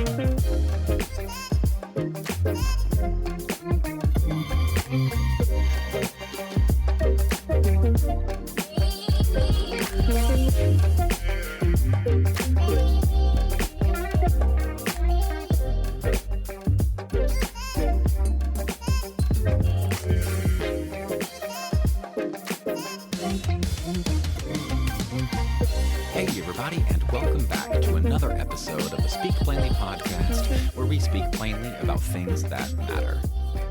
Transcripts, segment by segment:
Hey everybody, and welcome back to another episode of the Speak Plainly podcast, where we speak plainly about things that matter.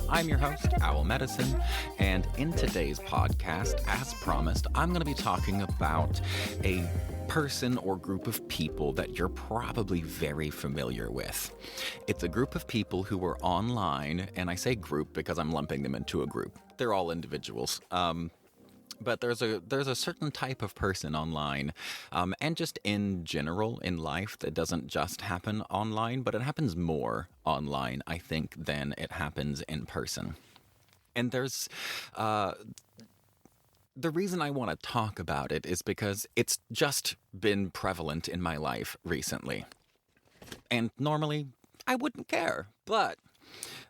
I'm your host, Owl Medicine, and in today's podcast, as promised, I'm going to be talking about a person or group of people that you're probably very familiar with. It's a group of people who are online, and I say group because I'm lumping them into a group. They're all individuals. But there's a certain type of person online, and just in general in life that doesn't just happen online, but it happens more online, I think, than it happens in person. And there's the reason I want to talk about it is because it's just been prevalent in my life recently. And normally I wouldn't care, but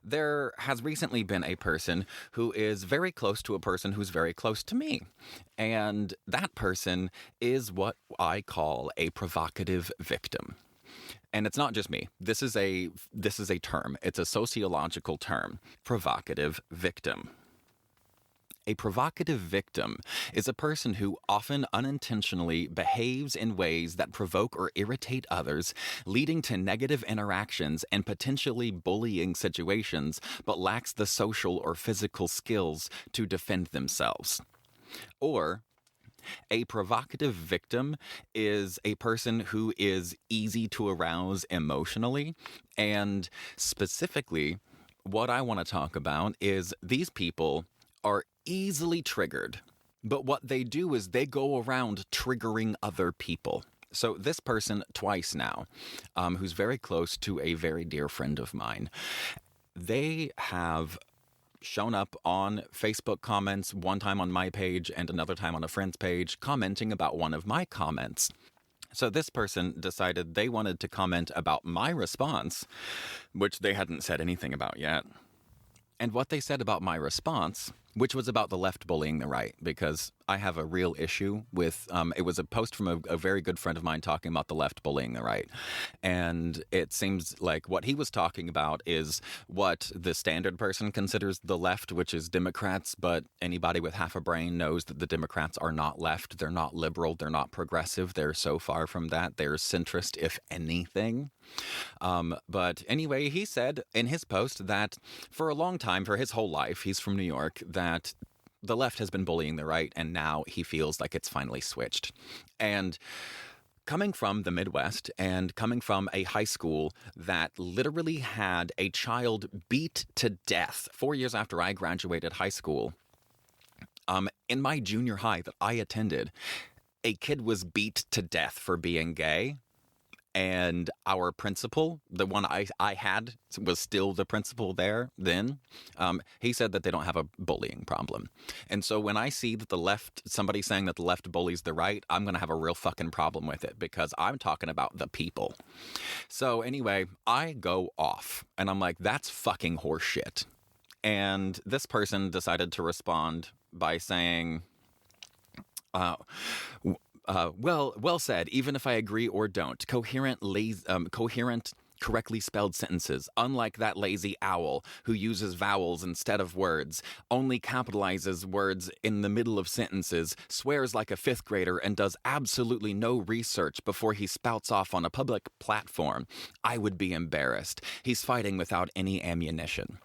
there has recently been a person who is very close to a person who's very close to me. And that person is what I call a provocative victim. And it's not just me. This is a term. It's a sociological term. Provocative victim. A provocative victim is a person who often unintentionally behaves in ways that provoke or irritate others, leading to negative interactions and potentially bullying situations, but lacks the social or physical skills to defend themselves. Or a provocative victim is a person who is easy to arouse emotionally, and specifically, what I want to talk about is these people are easily triggered, but what they do is they go around triggering other people. So this person twice now, who's very close to a very dear friend of mine, they have shown up on Facebook comments, one time on my page and another time on a friend's page, commenting about one of my comments. So this person decided they wanted to comment about my response, which they hadn't said anything about yet. And what they said about my response, which was about the left bullying the right, because I have a real issue with, it was a post from a very good friend of mine talking about the left bullying the right. And it seems like what he was talking about is what the standard person considers the left, which is Democrats, but anybody with half a brain knows that the Democrats are not left. They're not liberal. They're not progressive. They're so far from that. They're centrist, if anything. But anyway, he said in his post that for a long time, for his whole life, he's from New York, that the left has been bullying the right, and now he feels like it's finally switched. And coming from the Midwest and coming from a high school that literally had a child beat to death 4 years after I graduated high school, in my junior high that I attended, a kid was beat to death for being gay. And our principal, the one I had, was still the principal there then. He said that they don't have a bullying problem. And so when I see that the left, somebody saying that the left bullies the right, I'm going to have a real fucking problem with it because I'm talking about the people. So anyway, I go off and I'm like, that's fucking horseshit. And this person decided to respond by saying, well said, even if I agree or don't. Coherent, correctly spelled sentences, unlike that lazy owl who uses vowels instead of words, only capitalizes words in the middle of sentences, swears like a fifth grader, and does absolutely no research before he spouts off on a public platform. I would be embarrassed. He's fighting without any ammunition.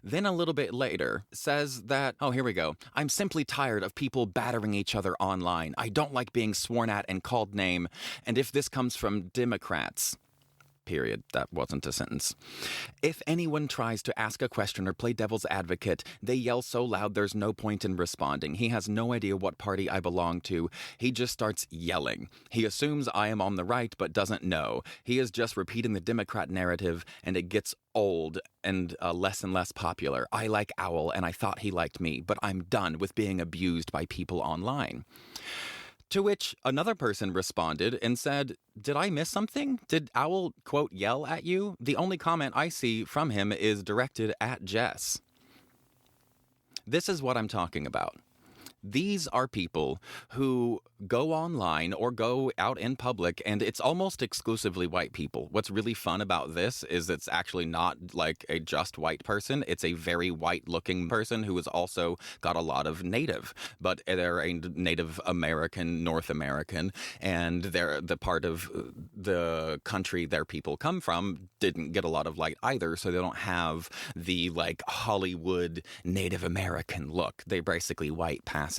Then a little bit later says that, oh, here we go. I'm simply tired of people battering each other online. I don't like being sworn at and called name. And if this comes from Democrats, period. That wasn't a sentence. If anyone tries to ask a question or play devil's advocate, they yell so loud there's no point in responding. He has no idea what party I belong to. He just starts yelling. He assumes I am on the right, but doesn't know. He is just repeating the Democrat narrative, and it gets old and less and less popular. I like Owl, and I thought he liked me, but I'm done with being abused by people online. To which another person responded and said, "Did I miss something? Did Owl, quote, yell at you?" The only comment I see from him is directed at Jess. This is what I'm talking about. These are people who go online or go out in public, and it's almost exclusively white people. What's really fun about this is it's actually not like a just white person. It's a very white-looking person who has also got a lot of native, but they're a Native American, North American, and they're the part of the country their people come from didn't get a lot of light either, so they don't have the like Hollywood Native American look. They're basically white passing.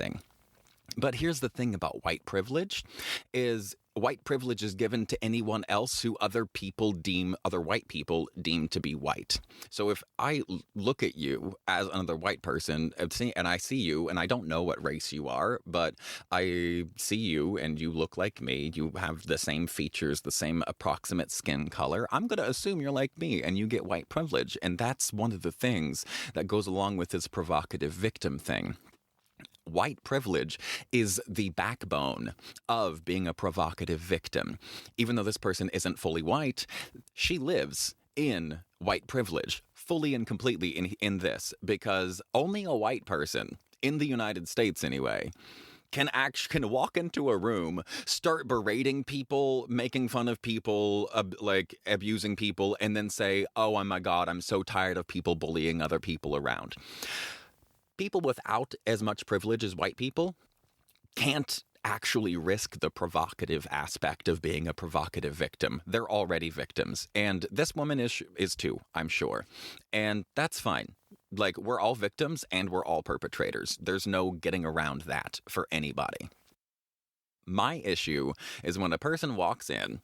But here's the thing about white privilege is white privilege is given to anyone else who other white people deem to be white. So if I look at you as another white person and I see you and I don't know what race you are, but I see you and you look like me, you have the same features, the same approximate skin color, I'm going to assume you're like me and you get white privilege. And that's one of the things that goes along with this provocative victim thing. White privilege is the backbone of being a provocative victim. Even though this person isn't fully white, she lives in white privilege, fully and completely in this, because only a white person, in the United States anyway, can walk into a room, start berating people, making fun of people, like abusing people, and then say, "Oh my God, I'm so tired of people bullying other people around." People without as much privilege as white people can't actually risk the provocative aspect of being a provocative victim. They're already victims. And this woman is too, I'm sure. And that's fine. Like, we're all victims and we're all perpetrators. There's no getting around that for anybody. My issue is when a person walks in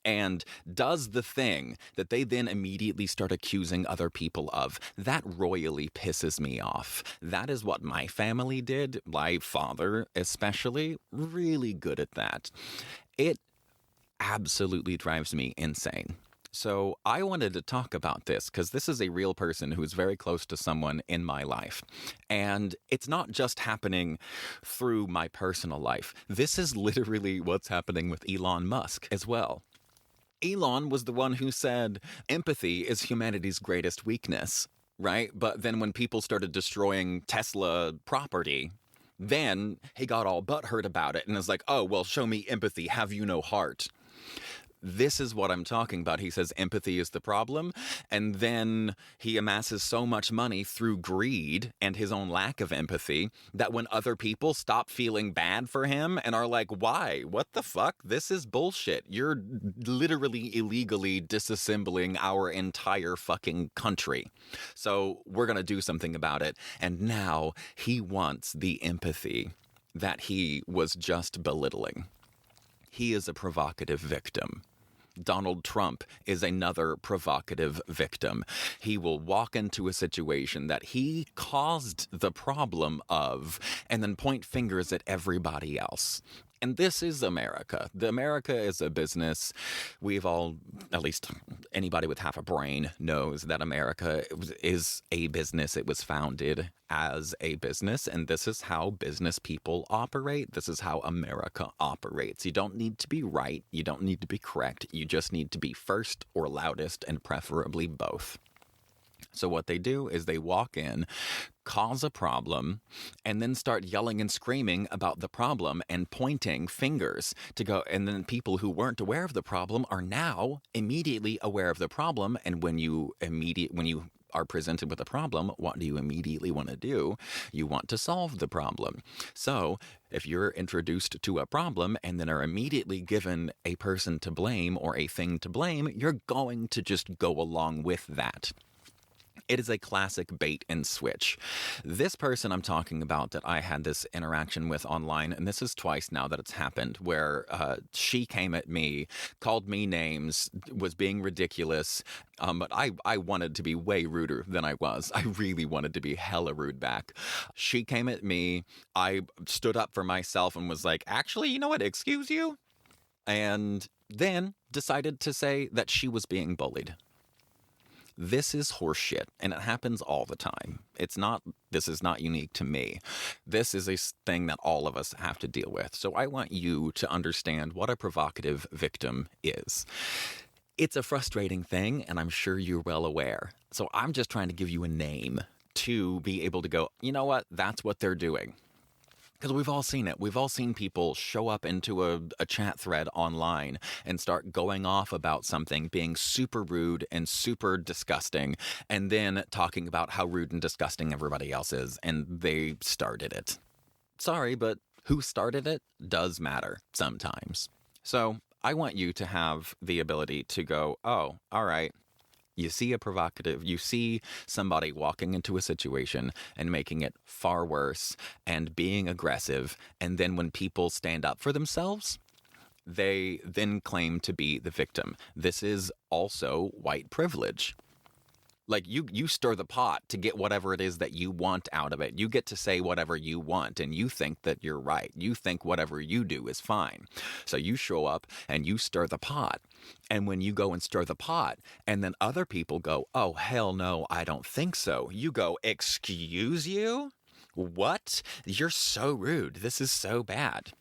and does the thing that they then immediately start accusing other people of. That royally pisses me off. That is what my family did. My father, especially, really good at that. It absolutely drives me insane. So I wanted to talk about this because this is a real person who's very close to someone in my life. And it's not just happening through my personal life. This is literally what's happening with Elon Musk as well. Elon was the one who said empathy is humanity's greatest weakness, right? But then when people started destroying Tesla property, then he got all butthurt about it and was like, "Oh, well, show me empathy. Have you no heart?" This is what I'm talking about. He says empathy is the problem, and then he amasses so much money through greed and his own lack of empathy that when other people stop feeling bad for him and are like, "Why? What the fuck? This is bullshit. You're literally illegally disassembling our entire fucking country. So we're going to do something about it." And now he wants the empathy that he was just belittling. He is a provocative victim. Donald Trump is another provocative victim. He will walk into a situation that he caused the problem of and then point fingers at everybody else. And this is America. America is a business. We've all, at least anybody with half a brain, knows that America is a business. It was founded as a business, and this is how business people operate. This is how America operates. You don't need to be right. You don't need to be correct. You just need to be first or loudest, and preferably both. So what they do is they walk in, cause a problem, and then start yelling and screaming about the problem and pointing fingers to go. And then people who weren't aware of the problem are now immediately aware of the problem. And when you are presented with a problem, what do you immediately want to do? You want to solve the problem. So if you're introduced to a problem and then are immediately given a person to blame or a thing to blame, you're going to just go along with that. It is a classic bait and switch. This person I'm talking about that I had this interaction with online, and this is twice now that it's happened, where she came at me, called me names, was being ridiculous, but I wanted to be way ruder than I was. I really wanted to be hella rude back. She came at me, I stood up for myself and was like, "Actually, you know what, excuse you?" And then decided to say that she was being bullied. This is horseshit, and it happens all the time. This is not unique to me. This is a thing that all of us have to deal with. So I want you to understand what a provocative victim is. It's a frustrating thing, and I'm sure you're well aware. So I'm just trying to give you a name to be able to go, you know what, that's what they're doing. Because we've all seen it. We've all seen people show up into a chat thread online and start going off about something, being super rude and super disgusting, and then talking about how rude and disgusting everybody else is, and they started it. Sorry, but who started it does matter sometimes. So I want you to have the ability to go, oh, all right. You see somebody walking into a situation and making it far worse and being aggressive. And then when people stand up for themselves, they then claim to be the victim. This is also white privilege. Like you stir the pot to get whatever it is that you want out of it. You get to say whatever you want, and you think that you're right. You think whatever you do is fine. So you show up and you stir the pot. And when you go and stir the pot, and then other people go, oh, hell no, I don't think so. You go, excuse you? What? You're so rude. This is so bad.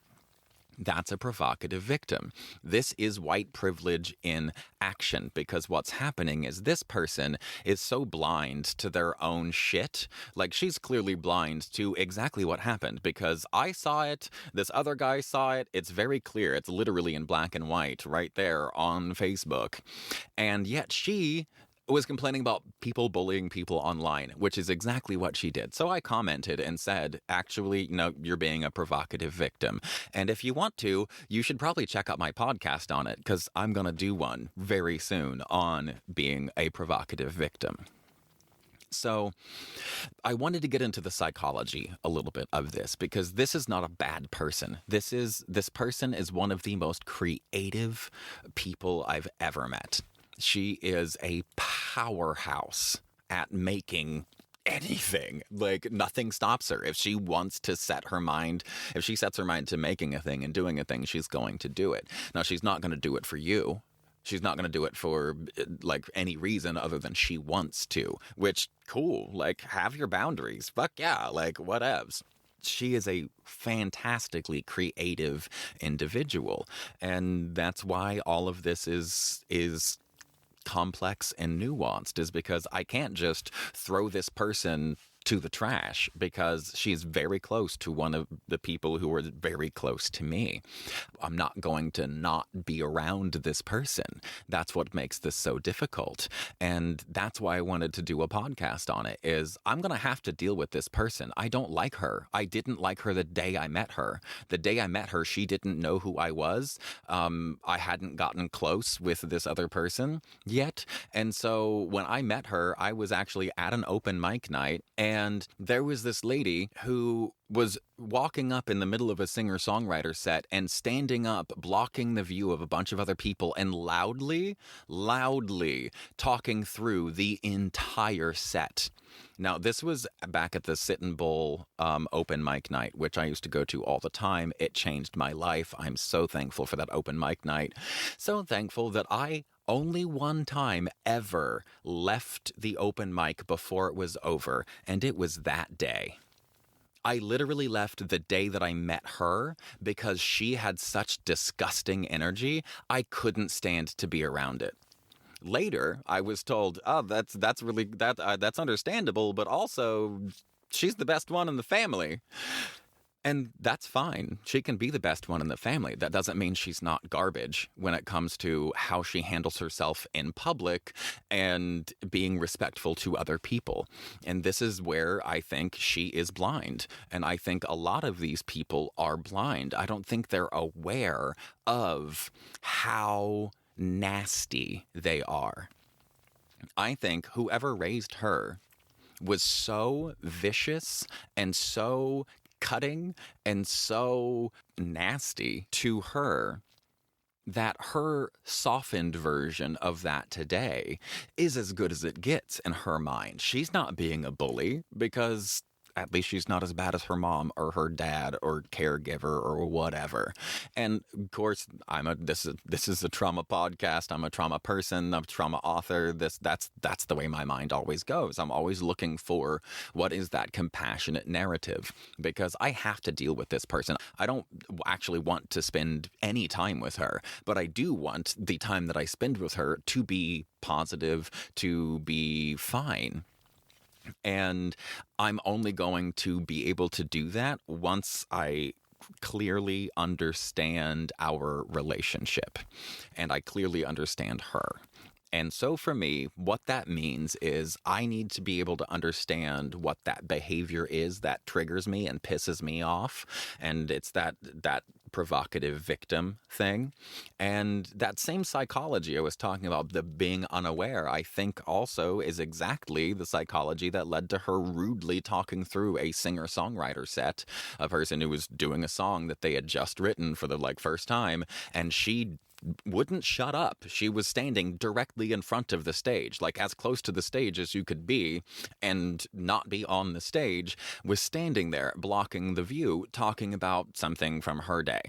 That's a provocative victim. This is white privilege in action, because what's happening is this person is so blind to their own shit. Like, she's clearly blind to exactly what happened, because I saw it, this other guy saw it, it's very clear, it's literally in black and white right there on Facebook. And yet she was complaining about people bullying people online, which is exactly what she did. So I commented and said, actually, no, you're being a provocative victim. And if you want to, you should probably check out my podcast on it, because I'm going to do one very soon on being a provocative victim. So I wanted to get into the psychology a little bit of this, because this is not a bad person. This person is one of the most creative people I've ever met. She is a powerhouse at making anything. Like, nothing stops her. If she wants to set her mind, if she sets her mind to making a thing and doing a thing, she's going to do it. Now, she's not going to do it for you. She's not going to do it for, like, any reason other than she wants to, which, cool. Like, have your boundaries. Fuck yeah. Like, whatevs. She is a fantastically creative individual. And that's why all of this is complex and nuanced, is because I can't just throw this person to the trash, because she's very close to one of the people who are very close to me. I'm not going to not be around this person. That's what makes this so difficult. And that's why I wanted to do a podcast on it, is I'm going to have to deal with this person. I don't like her. I didn't like her the day I met her. The day I met her, she didn't know who I was. I hadn't gotten close with this other person yet. And so when I met her, I was actually at an open mic night, and there was this lady who was walking up in the middle of a singer-songwriter set and standing up, blocking the view of a bunch of other people, and loudly talking through the entire set. Now, this was back at the Sit and Bowl open mic night, which I used to go to all the time. It changed my life. I'm so thankful for that open mic night. So thankful that I only one time ever left the open mic before it was over, and it was that day. I literally left the day that I met her because she had such disgusting energy, I couldn't stand to be around it. Later, I was told, oh, that's understandable, but also she's the best one in the family. And that's fine. She can be the best one in the family. That doesn't mean she's not garbage when it comes to how she handles herself in public and being respectful to other people. And this is where I think she is blind. And I think a lot of these people are blind. I don't think they're aware of how nasty they are. I think whoever raised her was so vicious and so cutting and so nasty to her that her softened version of that today is as good as it gets in her mind. She's not being a bully, because at least she's not as bad as her mom or her dad or caregiver or whatever. And of course, this is a trauma podcast. I'm a trauma person. I'm a trauma author. That's the way my mind always goes. I'm always looking for what is that compassionate narrative, because I have to deal with this person. I don't actually want to spend any time with her, but I do want the time that I spend with her to be positive, to be fine. And I'm only going to be able to do that once I clearly understand our relationship and I clearly understand her. And so for me, what that means is I need to be able to understand what that behavior is that triggers me and pisses me off. And it's that provocative victim thing. And that same psychology I was talking about, the being unaware, I think also is exactly the psychology that led to her rudely talking through a singer-songwriter set, a person who was doing a song that they had just written for the first time, and she wouldn't shut up. She was standing directly in front of the stage, as close to the stage as you could be and not be on the stage, was standing there blocking the view, talking about something from her day.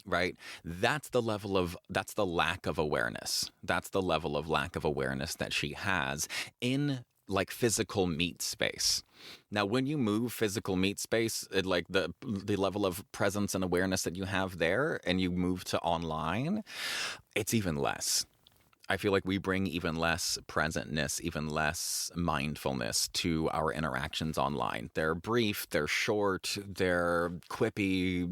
Right? That's the lack of awareness. That's the level of lack of awareness that she has in physical meat space. Now, when you move physical meat space, the level of presence and awareness that you have there, and you move to online, it's even less. I feel like we bring even less presentness, even less mindfulness to our interactions online. They're brief, they're short, they're quippy.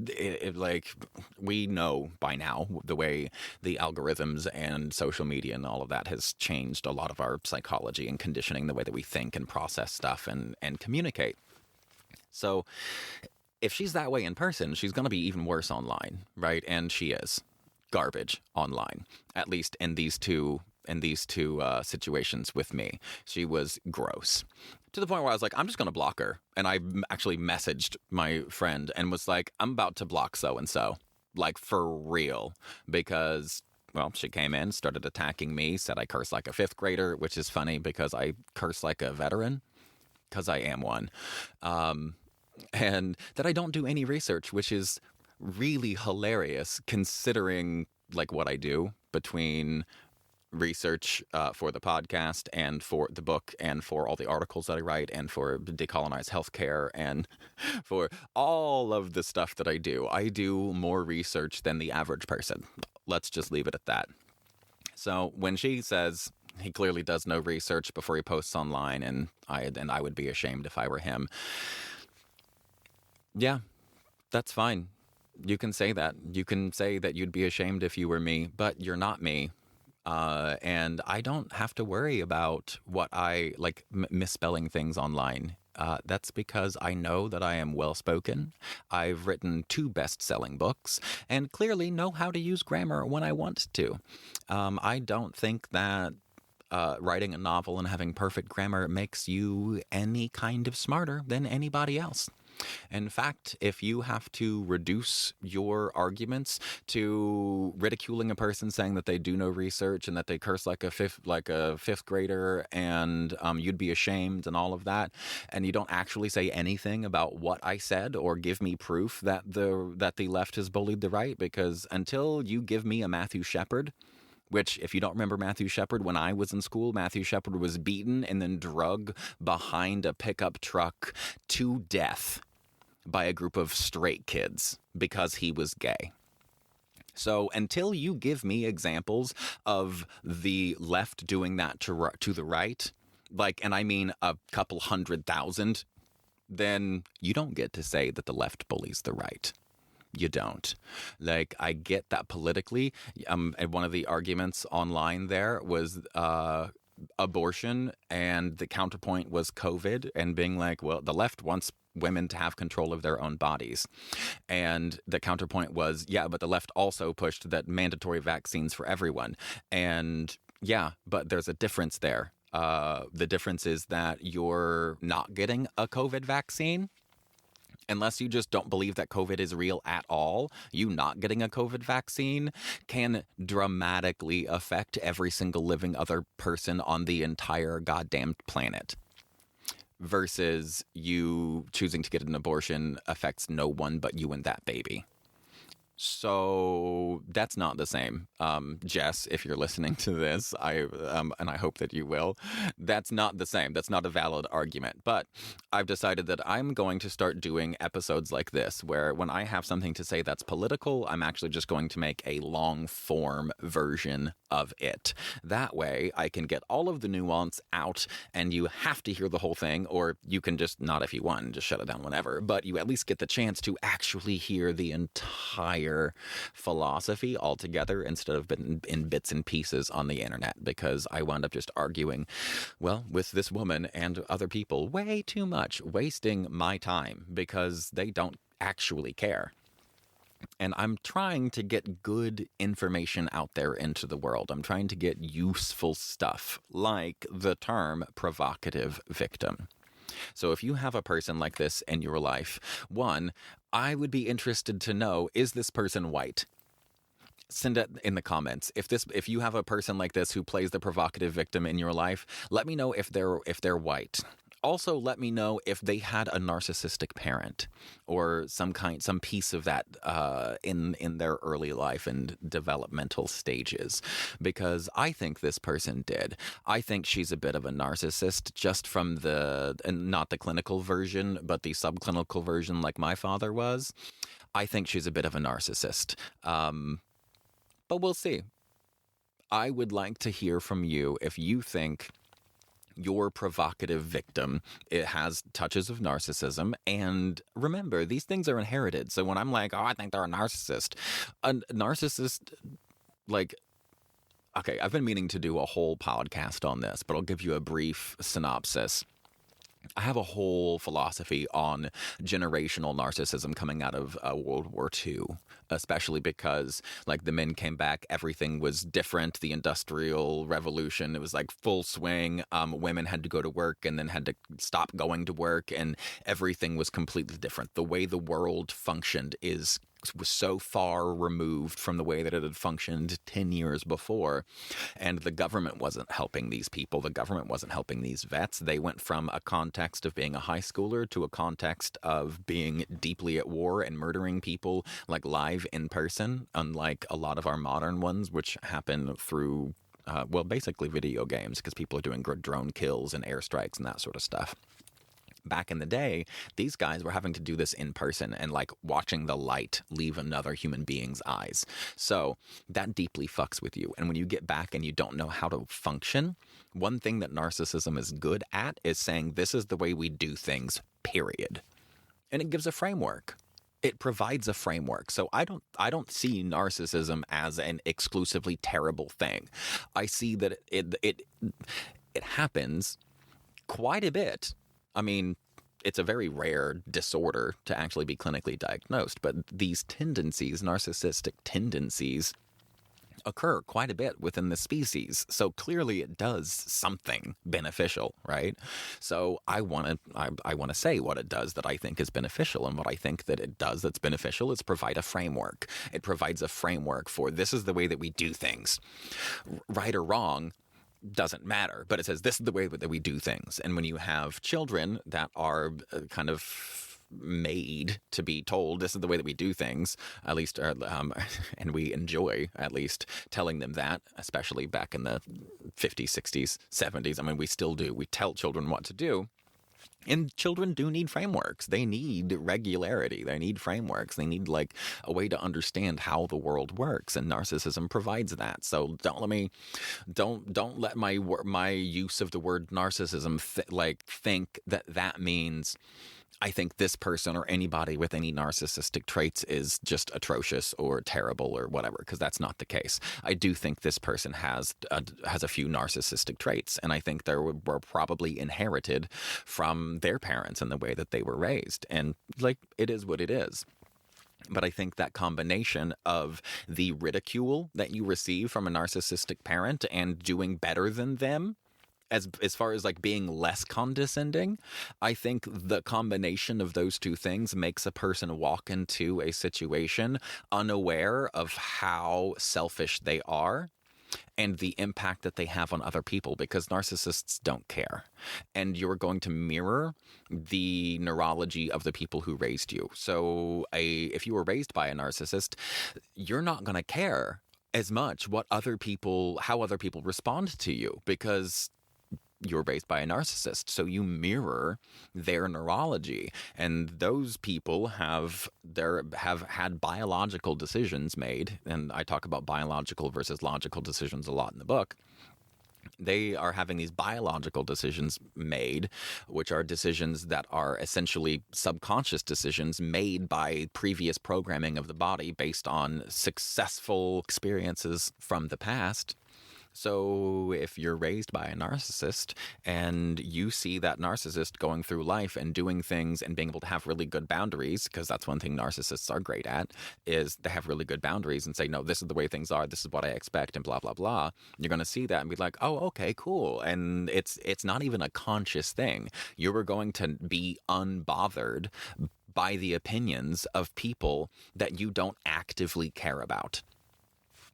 We know by now the way the algorithms and social media and all of that has changed a lot of our psychology and conditioning, the way that we think and process stuff and communicate. So if she's that way in person, she's going to be even worse online, right? And she is garbage online, at least in these two situations with me. She was gross, to the point where I was like, I'm just going to block her. And I actually messaged my friend and was like, I'm about to block so-and-so, for real, because she came in, started attacking me, said I curse like a fifth grader, which is funny because I curse like a veteran, because I am one. And that I don't do any research, which is really hilarious considering what I do between research for the podcast and for the book and for all the articles that I write and for decolonized healthcare and for all of the stuff that I do. I do more research than the average person. Let's just leave it at that. So when she says he clearly does no research before he posts online, and I would be ashamed if I were him. Yeah, that's fine. You can say that. You can say that you'd be ashamed if you were me, but you're not me. And I don't have to worry about what I misspelling things online. That's because I know that I am well-spoken. I've written 2 best-selling books and clearly know how to use grammar when I want to. I don't think that writing a novel and having perfect grammar makes you any kind of smarter than anybody else. In fact, if you have to reduce your arguments to ridiculing a person saying that they do no research and that they curse like a fifth grader and you'd be ashamed and all of that, and you don't actually say anything about what I said or give me proof that the left has bullied the right, because until you give me a Matthew Shepard, which, if you don't remember Matthew Shepard, when I was in school, Matthew Shepard was beaten and then drugged behind a pickup truck to death by a group of straight kids because he was gay. So until you give me examples of the left doing that to the right, and I mean a couple 100,000, then you don't get to say that the left bullies the right. You don't. I get that politically. And one of the arguments online there was abortion, and the counterpoint was COVID, and being well, the left wants women to have control of their own bodies. And the counterpoint was, yeah, but the left also pushed that mandatory vaccines for everyone. And yeah, but there's a difference there. The difference is that you're not getting a COVID vaccine. Unless you just don't believe that COVID is real at all, you not getting a COVID vaccine can dramatically affect every single living other person on the entire goddamn planet. versus you choosing to get an abortion affects no one but you and that baby. So that's not the same. Jess, if you're listening to this, and I hope that you will, that's not the same. That's not a valid argument. But I've decided that I'm going to start doing episodes like this, where when I have something to say that's political, I'm actually just going to make a long form version of it. That way I can get all of the nuance out, and you have to hear the whole thing, or you can just not if you want and just shut it down whenever, but you at least get the chance to actually hear the entire philosophy altogether instead of in bits and pieces on the internet, because I wound up just arguing, well, with this woman and other people way too much, wasting my time because they don't actually care. And I'm trying to get good information out there into the world. I'm trying to get useful stuff like the term provocative victim. So if you have a person like this in your life, one, I would be interested to know, is this person white? Send it in the comments. If you have a person like this who plays the provocative victim in your life, let me know if they're white. Also, let me know if they had a narcissistic parent or some piece of that in their early life and developmental stages, because I think this person did. I think she's a bit of a narcissist, just from and not the clinical version, but the subclinical version, like my father was. I think she's a bit of a narcissist, but we'll see. I would like to hear from you if you think your provocative victim, it has touches of narcissism. And remember, these things are inherited. So when I'm like, oh, I think they're a narcissist, like, okay, I've been meaning to do a whole podcast on this, but I'll give you a brief synopsis. I have a whole philosophy on generational narcissism coming out of World War II, especially because, like, the men came back, everything was different. The Industrial Revolution, it was like full swing. Women had to go to work and then had to stop going to work, and everything was completely different. The way the world functioned was so far removed from the way that it had functioned 10 years before. And the government wasn't helping these people. The government wasn't helping these vets. They went from a context of being a high schooler to a context of being deeply at war and murdering people, like, live in person, unlike a lot of our modern ones, which happen through, basically video games, because people are doing drone kills and airstrikes and that sort of stuff. Back in the day, these guys were having to do this in person and, like, watching the light leave another human being's eyes. So that deeply fucks with you. And when you get back and you don't know how to function, one thing that narcissism is good at is saying, this is the way we do things, period. And it gives a framework. It provides a framework. So I don't see narcissism as an exclusively terrible thing. I see that it happens quite a bit. I mean, it's a very rare disorder to actually be clinically diagnosed, but these tendencies, narcissistic tendencies, occur quite a bit within the species. So clearly it does something beneficial, right? So I want to say what it does that I think is beneficial, and what I think that it does that's beneficial is provide a framework. It provides a framework for, this is the way that we do things. Right or wrong doesn't matter, but it says this is the way that we do things. And when you have children that are kind of made to be told this is the way that we do things, at least, and we enjoy at least telling them that, especially back in the 50s, 60s, 70s. I mean, we still do. We tell children what to do. And children do need frameworks. They need regularity. They need frameworks. They need, like, a way to understand how the world works, and narcissism provides that. So don't let my use of the word narcissism think that means I think this person or anybody with any narcissistic traits is just atrocious or terrible or whatever, because that's not the case. I do think this person has a few narcissistic traits, and I think they were probably inherited from their parents and the way that they were raised. And, like, it is what it is. But I think that combination of the ridicule that you receive from a narcissistic parent and doing better than them, as far as, like, being less condescending, I think the combination of those two things makes a person walk into a situation unaware of how selfish they are, and the impact that they have on other people, because narcissists don't care. And you're going to mirror the neurology of the people who raised you. So if you were raised by a narcissist, you're not going to care as much how other people respond to you, because you're raised by a narcissist, so you mirror their neurology. And those people have had biological decisions made, and I talk about biological versus logical decisions a lot in the book. They are having these biological decisions made, which are decisions that are essentially subconscious decisions made by previous programming of the body based on successful experiences from the past. So if you're raised by a narcissist and you see that narcissist going through life and doing things and being able to have really good boundaries, because that's one thing narcissists are great at, is they have really good boundaries and say, no, this is the way things are, this is what I expect, and blah, blah, blah. You're going to see that and be like, oh, okay, cool. And it's not even a conscious thing. You are going to be unbothered by the opinions of people that you don't actively care about.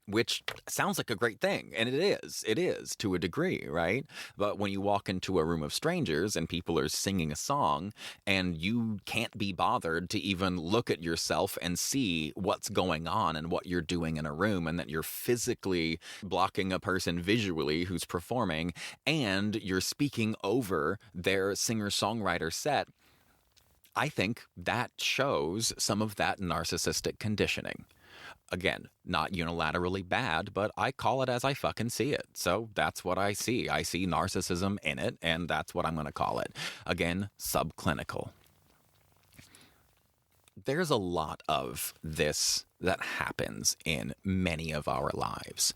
Which sounds like a great thing, and it is to a degree, right? But when you walk into a room of strangers and people are singing a song and you can't be bothered to even look at yourself and see what's going on and what you're doing in a room, and that you're physically blocking a person visually who's performing, and you're speaking over their singer-songwriter set, I think that shows some of that narcissistic conditioning. Again, not unilaterally bad, but I call it as I fucking see it. So that's what I see. I see narcissism in it, and that's what I'm going to call it. Again, subclinical. There's a lot of this that happens in many of our lives.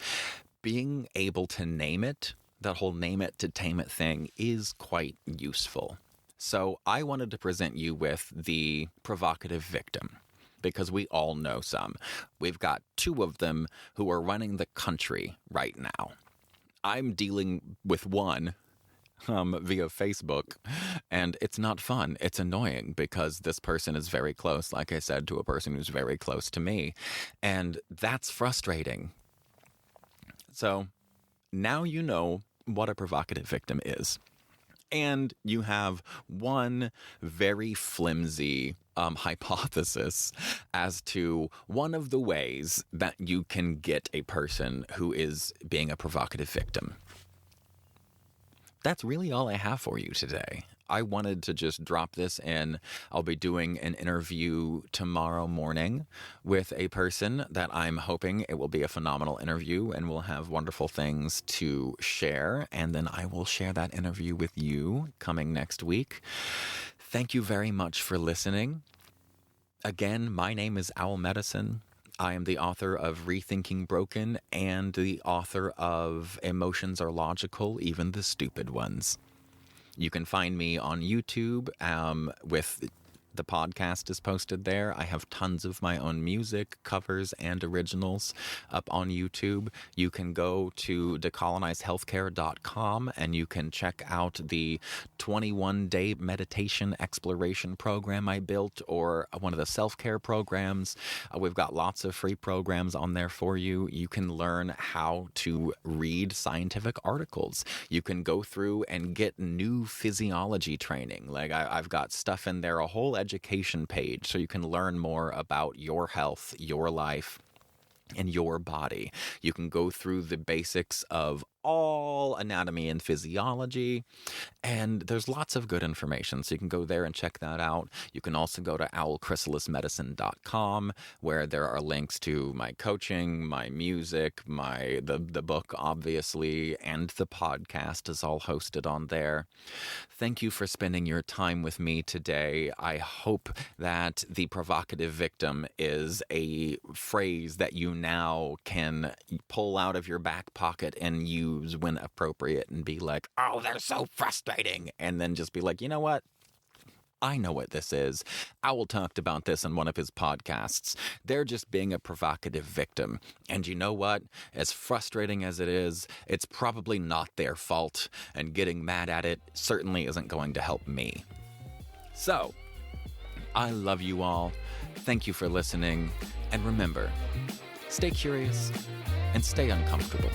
Being able to name it, that whole name it to tame it thing, is quite useful. So I wanted to present you with the provocative victim, because we all know some. We've got two of them who are running the country right now. I'm dealing with one via Facebook, and it's not fun. It's annoying because this person is very close, like I said, to a person who's very close to me, and that's frustrating. So now you know what a provocative victim is. And you have one very flimsy hypothesis as to one of the ways that you can get a person who is being a provocative victim. That's really all I have for you today. I wanted to just drop this in. I'll be doing an interview tomorrow morning with a person that I'm hoping it will be a phenomenal interview, and we'll have wonderful things to share. And then I will share that interview with you coming next week. Thank you very much for listening. Again, my name is Owl Medicine. I am the author of Rethinking Broken and the author of Emotions Are Logical, Even the Stupid Ones. You can find me on YouTube with the podcast is posted there. I have tons of my own music, covers, and originals up on YouTube. You can go to decolonizedhealthcare.com and you can check out the 21-day meditation exploration program I built, or one of the self-care programs. We've got lots of free programs on there for you. You can learn how to read scientific articles. You can go through and get new physiology training. Like I've got stuff in there, a whole education page, so you can learn more about your health, your life, and your body. You can go through the basics of all anatomy and physiology, and there's lots of good information, so you can go there and check that out. You can also go to owlchrysalismedicine.com, where there are links to my coaching, my music, the book, obviously, and the podcast is all hosted on there. Thank you for spending your time with me today. I hope that the provocative victim is a phrase that you now can pull out of your back pocket and use when appropriate, and be like, oh, they're so frustrating, and then just be like, you know what? I know what this is. Owl talked about this in one of his podcasts. They're just being a provocative victim. And you know what? As frustrating as it is, it's probably not their fault, and getting mad at it certainly isn't going to help me. So, I love you all. Thank you for listening. And remember, stay curious and stay uncomfortable.